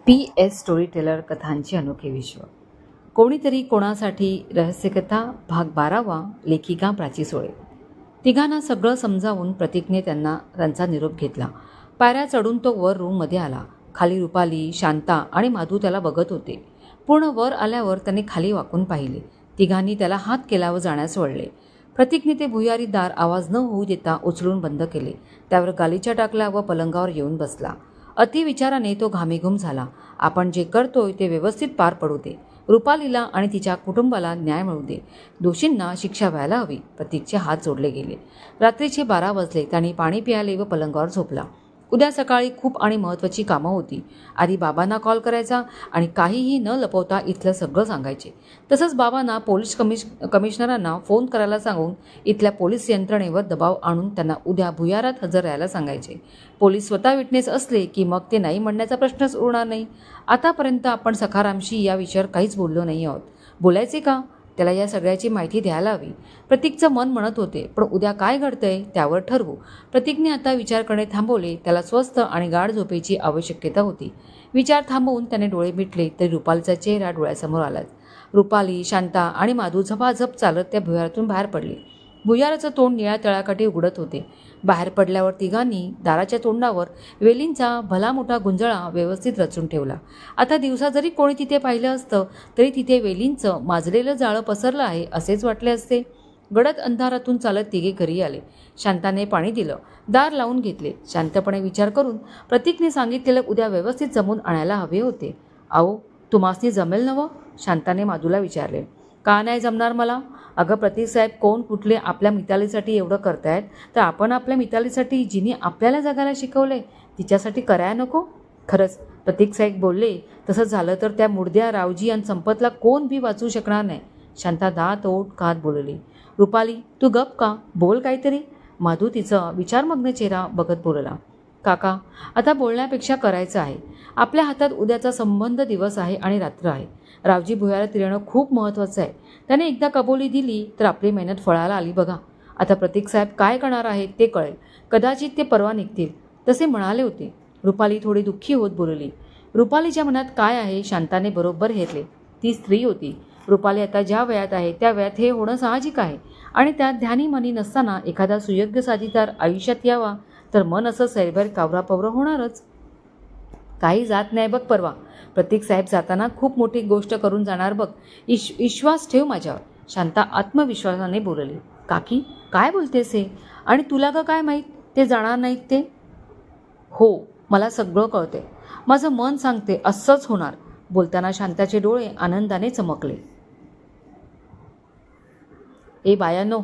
PS story teller कथांचे अनोखे विश्व. कोणीतरी कोणासाठी रहस्यकथा भाग 12वा. लेखिका प्राची सोळे. तिघांना सगळं समजावून प्रतीकने त्यांचा निरोप घेतला. पायऱ्या चढून तो वर रूममध्ये आला. खाली रुपाली, शांता आणि माधू त्याला बघत होते. पूर्ण वर आल्यावर त्याने खाली वाकून पाहिले. तिघांनी त्याला हात केला व जाण्यास वळले. प्रतीकने ते भुयारी दार आवाज न होऊ देता उचलून बंद केले. त्यावर गालीच्या टाकला व पलंगावर येऊन बसला. अतिविचाराने तो घामीघूम झाला. आपण जे करतोय ते व्यवस्थित पार पडू दे. रुपालीला आणि तिच्या कुटुंबाला न्याय मिळू दे. दोषींना शिक्षा व्हायला हवी. प्रतीकचे हात जोडले गेले. रात्रीचे 12 वाजले. त्याने पाणी प्यायले व पलंगावर झोपला. उद्या सकाळी खूप आणि महत्त्वाची कामं होती. आधी बाबांना कॉल करायचा आणि काहीही न लपवता इथलं सगळं सांगायचे. तसंच बाबांना पोलीस कमिशनरांना फोन करायला सांगून इथल्या पोलीस यंत्रणेवर दबाव आणून त्यांना उद्या भुयारात हजर राहायला सांगायचे. पोलीस स्वतः विटनेस असले की मग ते नाही म्हणण्याचा प्रश्नच उरणार नाही. आतापर्यंत आपण सखारामशी या विषयावर काहीच बोललो नाही आहोत. बोलायचे का? त्याला या सगळ्याची माहिती द्यायला हवी. प्रतीकचं मन म्हणत होते, पण उद्या काय घडतंय त्यावर ठरवू. प्रतीकने आता विचार करणे थांबवले. त्याला स्वस्थ आणि गाढ झोपेची आवश्यकता होती. विचार थांबवून त्याने डोळे मिटले तरी रुपालीचा चेहरा डोळ्यासमोर आलाच. रुपाली, शांता आणि माधू झपाझप चालत त्या भुयारातून बाहेर पडले. भुयाराचं तोंड निळ्या तळाकाठी उघडत होते. बाहेर पडल्यावर तिघांनी दाराच्या तोंडावर वेलींचा भला मोठा गुंजळा व्यवस्थित रचून ठेवला. आता दिवसा जरी कोणी तिथे पाहिलं असतं तरी तिथे वेलींचं माजलेलं जाळं पसरलं आहे असेच वाटले असते. गडद अंधारातून चालत तिघे घरी आले. शांताने पाणी दिलं. दार लावून घेतले. शांतपणे विचार करून प्रतीकने सांगितलेलं उद्या व्यवस्थित जमून आणायला हवे होते. अहो, तुम्हासनी जमेल नवं? शांताने माधूला विचारले. का नाही जमणार मला? अगं प्रतीक साहेब, कोण कुठले आपल्या मितालीसाठी एवढं करतायत तर आपण आपल्या मितालीसाठी जिने आपल्याला जगायला शिकवले तिच्यासाठी करायला नको? खरंच प्रतीक साहेब बोलले तसं झालं तर त्या मुर्द्या रावजी आणि संपतला कोण बी वाचू शकणार नाही. शांता दात ओठ खात बोलली. रुपाली, तू गप का? बोल काहीतरी. माधू तिचं विचारमग्न चेहरा बघत बोलला. काका, आता बोलण्यापेक्षा करायचं आहे. आपल्या हातात उद्याचा संबंध दिवस आहे आणि रात्र आहे. रावजी भुयारात येणं खूप महत्त्वाचं आहे. त्याने एकदा कबुली दिली तर आपली मेहनत फळाला आली बघा. आता प्रतीक साहेब काय करणार आहेत ते कळेल. कदाचित ते परवा निघतील तसे म्हणाले होते. रुपाली थोडी दुःखी होत बोलली. रुपालीच्या मनात काय आहे शांताने बरोबर हेरले. ती स्त्री होती. रुपाली आता ज्या वयात आहे त्या वयात हे होणं साहजिक आहे आणि त्यात ध्यानी मनी नसताना एखादा सुयोग्य साथीदार आयुष्यात यावा तर मन असं सैरभर कावरापवरं होणारच. काही जात नाही बघ परवा. प्रतीक साहेब जाताना खूप मोठी गोष्ट करून जाणार बघ. विश्वास ठेव माझ्यावर. शांता आत्मविश्वासाने बोलली. काकी, काय बोलतेस हे? आणि तुला का काय माहीत ते जाणार नाहीत ते? हो, मला सगळं कळते. माझं मन सांगते असंच होणार. बोलताना शांताचे डोळे आनंदाने चमकले. ए बायांनो,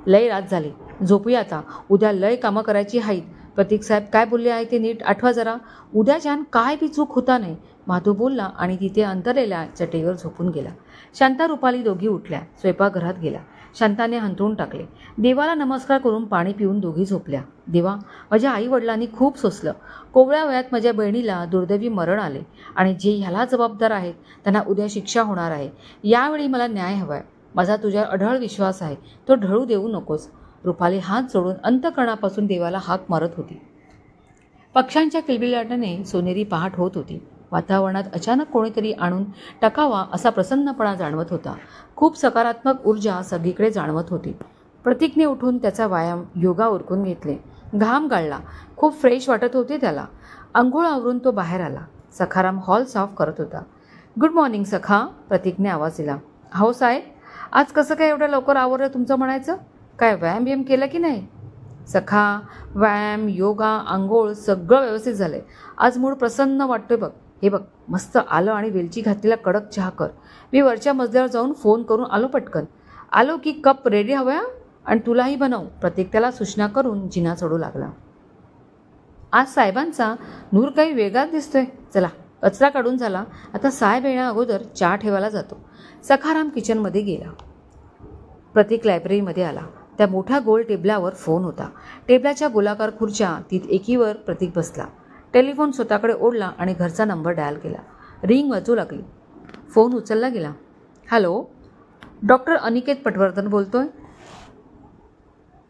लय रात झाली. झोपूया आता. उद्या लय कामं करायची आहेत. प्रतीक साहेब काय बोलले आहे ते नीट आठवा जरा. उद्याच्यान काय बी चूक होता नाही. माधू बोलला आणि तिथे अंतरलेल्या चटईवर झोपून गेला. शांता रुपाली दोघी उठल्या. स्वयंपाकघरात गेला. शांताने हंतरून टाकले. देवाला नमस्कार करून पाणी पिऊन दोघी झोपल्या. देवा, माझ्या आई वडिलांनी खूप सोसलं. कोवळ्या वयात माझ्या बहिणीला दुर्दैवी मरण आले आणि जे ह्याला जबाबदार आहेत त्यांना उद्या शिक्षा होणार आहे. यावेळी मला न्याय हवा आहे. माझा तुझ्यावर अढळ विश्वास आहे. तो ढळू देऊ नकोस. रुपाली हात जोडून अंतःकरणापासून देवाला हाक मारत होती. पक्ष्यांच्या किलबिलाटाने सोनेरी पहाट होत होती. वातावरणात अचानक कोणीतरी आणून टाकावा असा प्रसन्नपणा जाणवत होता. खूप सकारात्मक ऊर्जा सगळीकडे जाणवत होती. प्रतीकने उठून त्याचा व्यायाम योगा उरकून घेतले. घाम गाळला. खूप फ्रेश वाटत होते त्याला. अंघोळ आवरून तो बाहेर आला. सखाराम हॉल साफ करत होता. गुड मॉर्निंग सखा, प्रतीकने आवाज दिला. हो साहेब, आज कसं काय एवढं लवकर आवरलं तुमचं म्हणायचं? काय व्यायाम बियाम केला की नाही? सखा, व्यायाम, योगा, अंघोळ सगळं व्यवस्थित झालंय. आज मूड प्रसन्न वाटतोय बघ. हे बघ, मस्त आलं आणि वेलची घातलेला कडक चहा कर. मी वरच्या मजल्यावर जाऊन फोन करून आलो पटकन. आलो की कप रेडी हव्या आणि तुलाही बनव. प्रतीक त्याला सूचना करून जिना चढू लागला. आज साहेबांचा नूर काही वेगळाच दिसतोय. चला, कचरा काढून झाला. आता साहेब येण्या अगोदर चहा ठेवायला जातो. सखाराम किचनमध्ये गेला. प्रतीक लायब्ररीमध्ये आला. त्या मोठ्या गोल टेबलावर फोन होता. टेबलाच्या गोलाकार खुर्च्या तीत एकीवर प्रतीक बसला. टेलिफोन स्वतःकडे ओढला आणि घरचा नंबर डायल केला. रिंग वाजू लागली. फोन उचलला गेला. हॅलो, डॉक्टर अनिकेत पटवर्धन बोलतोय.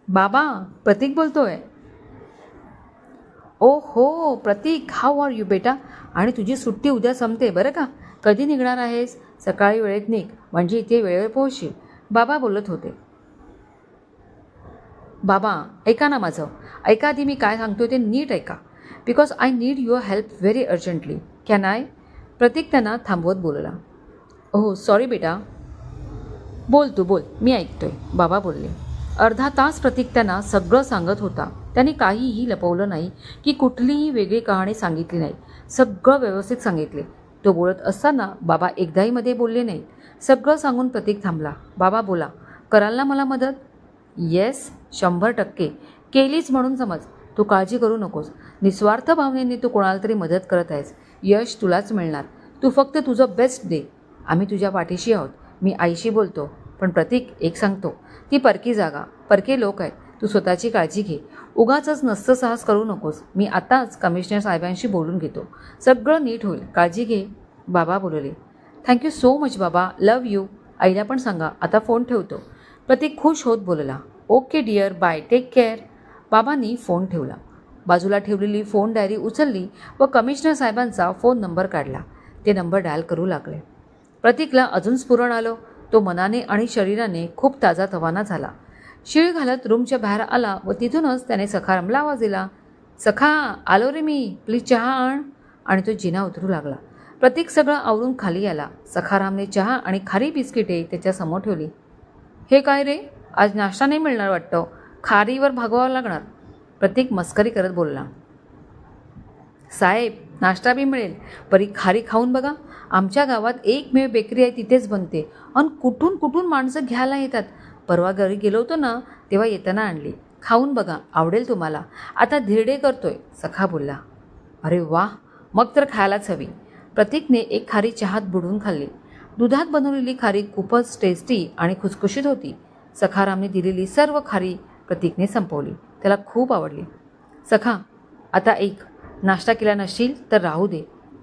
बाबा, प्रतीक बोलतोय. ओ हो प्रतीक, हाऊ आर यू बेटा? आणि तुझी सुट्टी उद्या संपते बरं का? कधी निघणार आहेस? सकाळी वेळेत निघ, म्हणजे इथे वेळेवर पोहोचशील, बाबा बोलत होते. बाबा ऐका ना माझं, ऐका आधी मी काय सांगतोय ते नीट ऐका. Because I need your help very urgently. Can I? Pratik त्यांना थांबवत बोलला. ओह सॉरी बेटा. बोल तू बोल, मी ऐकतोय, बाबा बोलले. अर्धा तास प्रतीक त्यांना सगळं सांगत होता. त्यांनी काहीही लपवलं नाही की कुठलीही वेगळी कहाणी सांगितली नाही. सगळं व्यवस्थित सांगितले. तो बोलत असताना बाबा एकदाही मध्ये बोलले नाही. सगळं सांगून प्रतीक थांबला. बाबा बोला, कराल ना मला मदत? येस 100% केलीच म्हणून समज. तू काळजी करू नकोस. निस्वार्थ भावनेने तू कोणाला तरी मदत करत आहेस. यश तुलाच मिळणार. तू फक्त तुझं बेस्ट दे. आम्ही तुझ्या पाठीशी आहोत. मी आईशी बोलतो. पण प्रतीक एक सांगतो, ती परकी जागा, परके लोक आहेत. तू स्वतःची काळजी घे. उगाचच नसतं साहस करू नकोस. मी आताच कमिशनर साहेबांशी बोलून घेतो. सगळं नीट होईल. काळजी घे. बाबा बोलले. थँक्यू सो मच बाबा. Love you. आईला पण सांगा. आता फोन ठेवतो. प्रतीक खुश होत बोलला. Okay dear, bye, take care. बाबांनी फोन ठेवला. बाजूला ठेवलेली फोन डायरी उचलली व कमिशनर साहेबांचा फोन नंबर काढला. ते नंबर डायल करू लागले. प्रतीकला अजून स्फुरण आलं. तो मनाने आणि शरीराने खूप ताजातवाना झाला. शीळ घालत रूमच्या बाहेर आला व तिथूनच त्याने सखारामला आवाज दिला. सखा, आलो रे मी, प्लीज चहा आण. आणि तो जिना उतरू लागला. प्रतीक सगळं आवरून खाली आला. सखारामने चहा आणि खारी बिस्किटे त्याच्यासमोर ठेवली. हे काय रे, आज नाश्ता नाही मिळणार वाटतं, खारीवर भागवावं लागणार. प्रतीक मस्करी करत बोलला. साहेब नाश्ता बी मिळेल, परी खारी खाऊन बघा. आमच्या गावात एकमेव बेकरी आहे, तिथेच बनते. आणि कुठून कुठून माणसं घ्यायला येतात. परवा घरी गेलो होतो ना, तेव्हा येताना आणली. खाऊन बघा, आवडेल तुम्हाला. आता धिरडे करतोय, सखा बोलला. अरे वा, मग तर खायलाच हवी. प्रतीकने एक खारी चहात बुडवून खाल्ली. दुधात बनवलेली खारी खूपच टेस्टी आणि खुसखुशीत होती. सखारामने दिलेली सर्व खारी प्रतीकने संपवली. त्याला खूप आवडली. सखा, आता एक, नाश्ता केला नसशील तर राहू दे.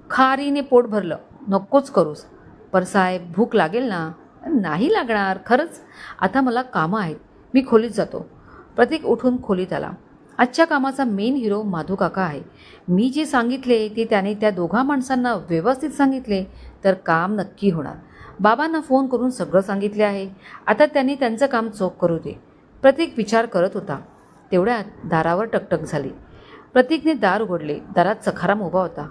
खारीने पोट भरलं, नकोच करूस. पर साहेब भूक लागेल ना? नाही लागणार खरंच. आता मला कामं आहेत, मी खोलीत जातो. प्रतीक उठून खोलीत आला. आजच्या कामाचा मेन हिरो माधू काका आहे. मी जे सांगितले ते त्याने त्या दोघा माणसांना व्यवस्थित सांगितले तर काम नक्की होणार. बाबांना फोन करून सगळं सांगितले आहे. आता त्यांनी त्यांचं काम चोख करू दे. प्रतीक विचार करत होता. तेवढ्यात दारावर टकटक झाली. प्रतीकने दार उघडले. दारात सखाराम उभा होता.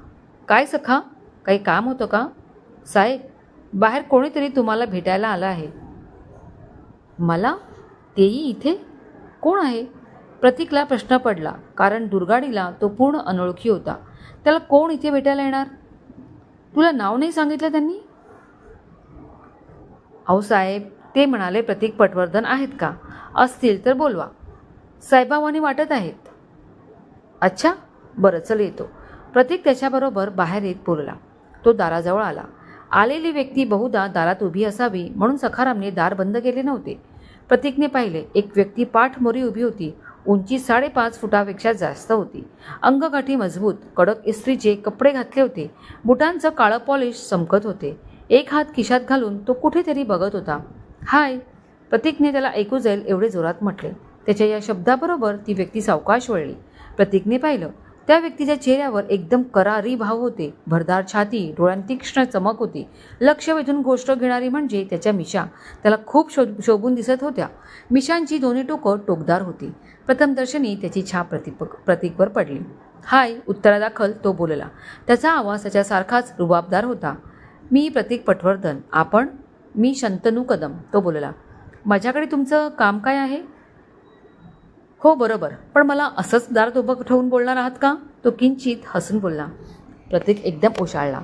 काय सखा, काही काम होतं का? साहेब, बाहेर कोणीतरी तुम्हाला भेटायला आलं आहे. मला? तेही इथे? कोण आहे? प्रतीकला प्रश्न पडला, कारण दुर्गाडीला तो पूर्ण अनोळखी होता. त्याला कोण इथे भेटायला येणार? तुला नाव नाही सांगितलं त्यांनी? अहो साहेब, ते म्हणाले प्रतीक पटवर्धन आहेत का? असतील तर बोलवा. साहेबावानी वाटत आहेत. अच्छा, बरं चल येतो. प्रतीक त्याच्याबरोबर बाहेर येत बोलला. तो दाराजवळ आला. आलेली व्यक्ती बहुधा दारात उभी असावी म्हणून सखारामने दार बंद केले नव्हते. प्रतीकने पाहिले, एक व्यक्ती पाठमोरी उभी होती. उंची 5.5 फुटापेक्षा जास्त होती. अंगगाठी मजबूत, कडक इस्त्रीचे कपडे घातले होते. बुटांचं काळं पॉलिश चमकत होते. एक हात खिशात घालून तो कुठेतरी बघत होता. हाय, प्रतीकने त्याला ऐकू जाईल एवढे जोरात म्हटले. त्याच्या या शब्दाबरोबर ती व्यक्ती सावकाश वळली. प्रतीकने पाहिलं, त्या व्यक्तीच्या चेहऱ्यावर एकदम करारी भाव होते. भरदार छाती, डोळ्यांत तीक्ष्ण चमक होती. लक्ष वेधून गोष्ट घेणारी म्हणजे त्याच्या मिशा त्याला खूप शोभून दिसत होत्या. मिशांची दोन्ही टोकं टोकदार होती. प्रथमदर्शनी त्याची छाप प्रतीकवर पडली. हाय, उत्तरादाखल तो बोलला. त्याचा आवाज त्याच्यासारखाच रुबाबदार होता. मी प्रतीक पटवर्धन. आपण? मी शंतनू कदम. तो बोलला. माझ्याकडे तुमचं काम काय आहे? हो बरोबर, पण मला असंच दारात उभं ठेवून बोलणार आहात का? तो किंचित हसून बोलला. प्रतीक एकदम ओशाळला.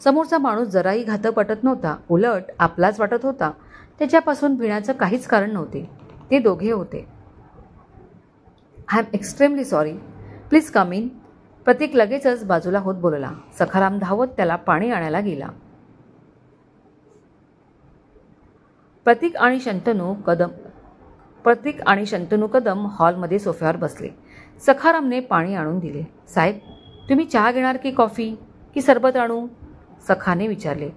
समोरचा माणूस जराही घातक वाटत नव्हता. उलट आपलाच वाटत होता. त्याच्यापासून भिण्याचं काहीच कारण नव्हते. ते दोघे होते. I am extremely sorry, please come in. Pratik लगेचच बाजूला होत बोलला. सखाराम धावत त्याला पाणी आणायला गेला. प्रतीक आणि शंतनू कदम हॉलमध्ये सोफ्यावर बसले. सखारामने पाणी आणून दिले. साहेब, तुम्ही चहा घेणार की कॉफी की सरबत आणू? सखाने विचारले.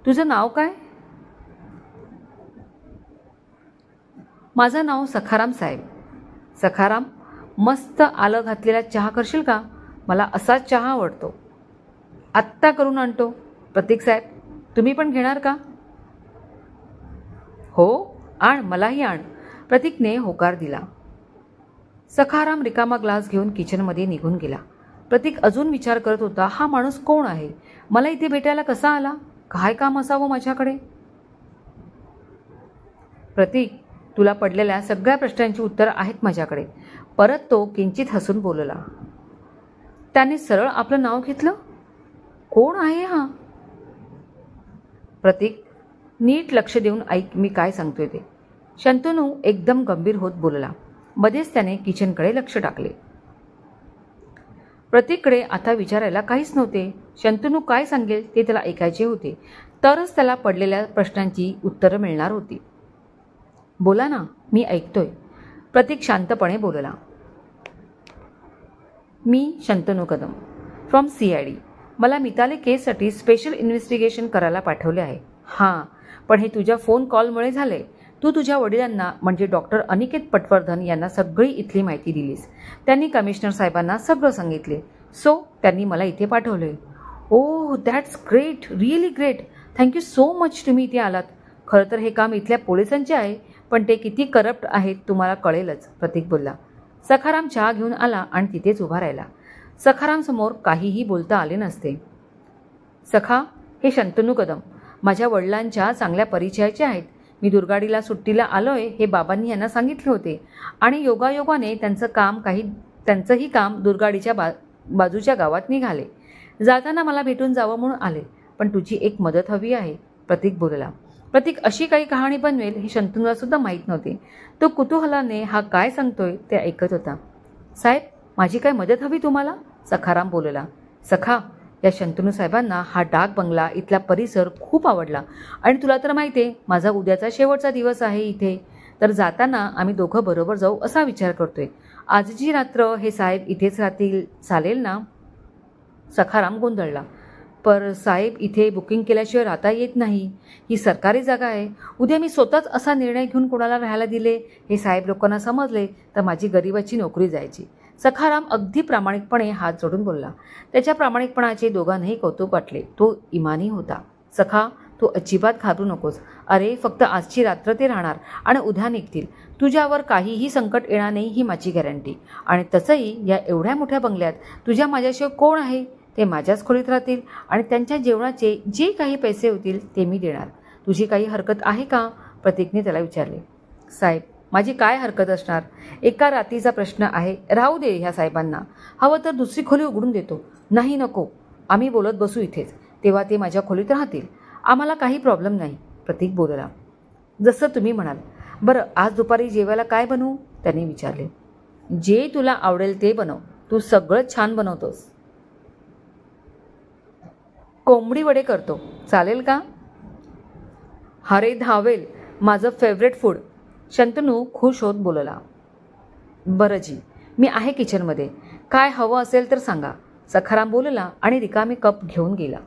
तुझं नाव काय? माझं नाव सखाराम साहेब. सखाराम, मस्त आलं घातलेला चहा करशील का? मला असाच चहा आवडतो. आत्ता करून आणतो. प्रतीक साहेब, तुम्ही पण घेणार का? हो, आण, मलाही आण. प्रतीकने होकार दिला. सखाराम रिकामा ग्लास घेऊन किचनमध्ये निघून गेला. प्रतीक अजून विचार करत होता, हा माणूस कोण आहे? मला इथे भेटायला कसा आला? काय काम असावं माझ्याकडे? प्रतीक, तुला पडलेल्या सगळ्या प्रश्नांची उत्तरं आहेत माझ्याकडे. परत तो किंचित हसून बोलला. त्याने सरळ आपलं नाव घेतलं. कोण आहे हा? प्रतीक, नीट लक्ष देऊन ऐक मी काय सांगतोय ते. शंतनू एकदम गंभीर होत बोलला. मध्येच त्याने किचनकडे लक्ष टाकले. प्रतीककडे आता विचारायला काहीच नव्हते. शंतनू काय सांगेल ते त्याला ऐकायचे होते. तरच त्याला पडलेल्या प्रश्नांची उत्तरं मिळणार होती. बोला ना, मी ऐकतोय. प्रतीक शांतपणे बोलला. मी शंतनू कदम फ्रॉम CID. मला मिताली केससाठी स्पेशल इन्व्हेस्टिगेशन करायला पाठवले आहे. हां, पण हे तुझ्या फोन कॉलमुळे झाले. तू तुझ्या वडिलांना म्हणजे डॉक्टर अनिकेत पटवर्धन यांना सगळी इथली माहिती दिलीस. त्यांनी कमिशनर साहेबांना सगळं सांगितले. सो त्यांनी मला इथे पाठवले. Oh, that's great, really great. Thank you so much तुम्ही इथे आलात. खरं तर हे काम इथल्या पोलिसांचे आहे, पण ते किती करप्ट आहेत तुम्हाला कळेलच, प्रतीक बोलला. सखाराम चहा घेऊन आला आणि तिथेच उभा राहिला. सखारामसमोर काहीही बोलता आले नसते. सखा, हे शंतनू कदम माझ्या वडिलांच्या चांगल्या परिचयाचे आहेत. मी दुर्गाडीला सुट्टीला आलोय हे बाबांनी यांना सांगितले होते आणि योगायोगाने त्यांचंही काम दुर्गाडीच्या बाजूच्या गावात निघाले. जाताना मला भेटून जावं म्हणून आले, पण तुझी एक मदत हवी आहे, प्रतीक बोलला. प्रतीक अशी काही कहाणी बनवेल हे शंतनूला सुद्धा माहीत नव्हते. तो कुतूहलाने हा काय सांगतोय ते ऐकत होता. साहेब, माझी काय मदत हवी तुम्हाला? सखाराम बोलला. सखा, या शंतनू साहेबांना हा डाक बंगला, इथला परिसर खूप आवडला आणि तुला तर माहिती आहे माझा उद्याचा शेवटचा दिवस आहे इथे. तर जाताना आम्ही दोघं बरोबर जाऊ असा विचार करतोय. आजची रात्र हे साहेब इथेच राहतील, चालेल ना? सखाराम गोंधळला. पर साहेब, इथे बुकिंग केल्याशिवाय राहता येत नाही. ही सरकारी जागा आहे. उद्या मी स्वतःच असा निर्णय घेऊन कोणाला राहायला दिले हे साहेब लोकांना समजले तर माझी गरिबाची नोकरी जायची. सखाराम अगदी प्रामाणिकपणे हात जोडून बोलला. त्याच्या प्रामाणिकपणाचे दोघांनाही कौतुक वाटले. तो इमानी होता. सखा, तू अजिबात घाबरू नकोस. अरे, फक्त आजची रात्र ते राहणार आणि उद्या निघतील. तुझ्यावर काहीही संकट येणार नाही ही माझी गॅरंटी. आणि तसंही या एवढ्या मोठ्या बंगल्यात तुझ्या माझ्याशिवाय कोण आहे? ते माझ्याच खोलीत राहतील आणि त्यांच्या जेवणाचे जे काही पैसे होतील ते मी देणार. तुझी काही हरकत आहे का? प्रतीकने त्याला विचारले. साहेब, माझी काय हरकत असणार? एका रात्रीचा प्रश्न आहे. राहू दे ह्या साहेबांना. हवं तर दुसरी खोली उघडून देतो. नाही, नको. आम्ही बोलत बसू इथेच. तेव्हा ते माझ्या खोलीत राहतील. आम्हाला काही प्रॉब्लेम नाही, प्रतीक बोलला. जसं तुम्ही म्हणाल. बरं, आज दुपारी जेवायला काय बनवू? त्यांनी विचारले. जे तुला आवडेल ते बनव. तू सगळं छान बनवतोस. कोंबडी वडे करतो, चालेल का? अरे धावेल, माझं फेवरेट फूड. शंतनू खुश होत बोलला. बरं जी, मी आहे किचनमध्ये. काय हवं असेल तर सांगा, सखाराम बोलला आणि रिकामी कप घेऊन गेला.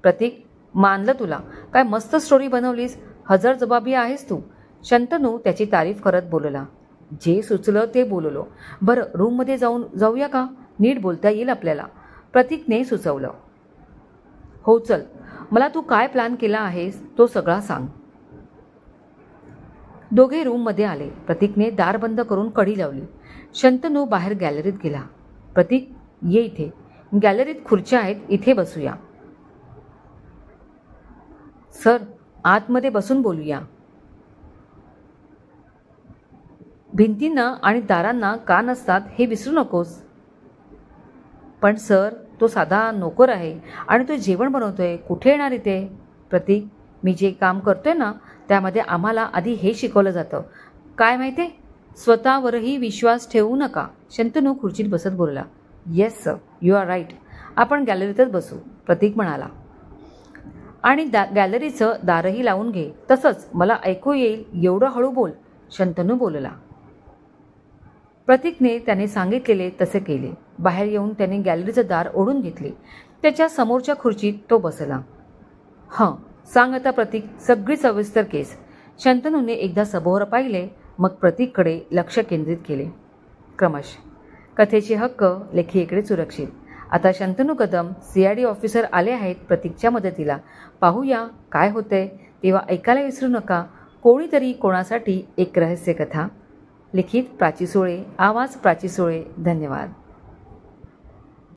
प्रतीक, मानलं तुला. काय मस्त स्टोरी बनवलीस. हजरजबाबी आहेस तू. शंतनू त्याची तारीफ करत बोलला. जे सुचलं ते बोललो. बरं, रूममध्ये जाऊया का? नीट बोलता येईल आपल्याला, प्रतीकने सुचवलं. हो, चल. मला तू काय प्लॅन केला आहेस तो सगळा सांग. दोघे रूममध्ये आले. प्रतीकने दार बंद करून कडी लावली. शंतनू बाहेर गॅलरीत गेला. प्रतीक, ये इथे. गॅलरीत खुर्च्या आहेत, इथे बसूया. सर, आतमध्ये बसून बोलूया. भिंतींना आणि दारांना कान असतात हे विसरू नकोस. पण सर, तो साधा नोकर आहे आणि तो जेवण बनवतोय. कुठे येणार इथे? प्रतीक, मी जे काम करतोय ना त्यामध्ये आम्हाला आधी हे शिकवलं जातं. काय माहिती? स्वतःवरही विश्वास ठेवू नका. शंतनू खुर्चीत बसत बोलला. Yes sir, you are right. आपण गॅलरीतच बसू, प्रतीक म्हणाला. आणि गॅलरीचं दारही लावून घे. तसंच मला ऐकू येईल एवढं हळू बोल, शंतनू बोलला. प्रतीकने त्याने सांगितलेले तसे केले. बाहेर येऊन त्याने गॅलरीचं दार ओढून घेतले. त्याच्या समोरच्या खुर्चीत तो बसला. हं, सांग आता प्रतीक, सगळी सविस्तर केस. शंतनूने एकदा सभोवर पाहिले, मग प्रतीककडे लक्ष केंद्रित केले. क्रमश. कथेचे हक्क लेखिकेकडे सुरक्षित. आता शंतनू कदम CID ऑफिसर आले आहेत प्रतीकच्या मदतीला. पाहूया काय होतंय. तेव्हा ऐकायला विसरू नका कोणीतरी कोणासाठी, एक रहस्य कथा. लिखित प्राची सुळे, आवाज प्राची सुळे. धन्यवाद.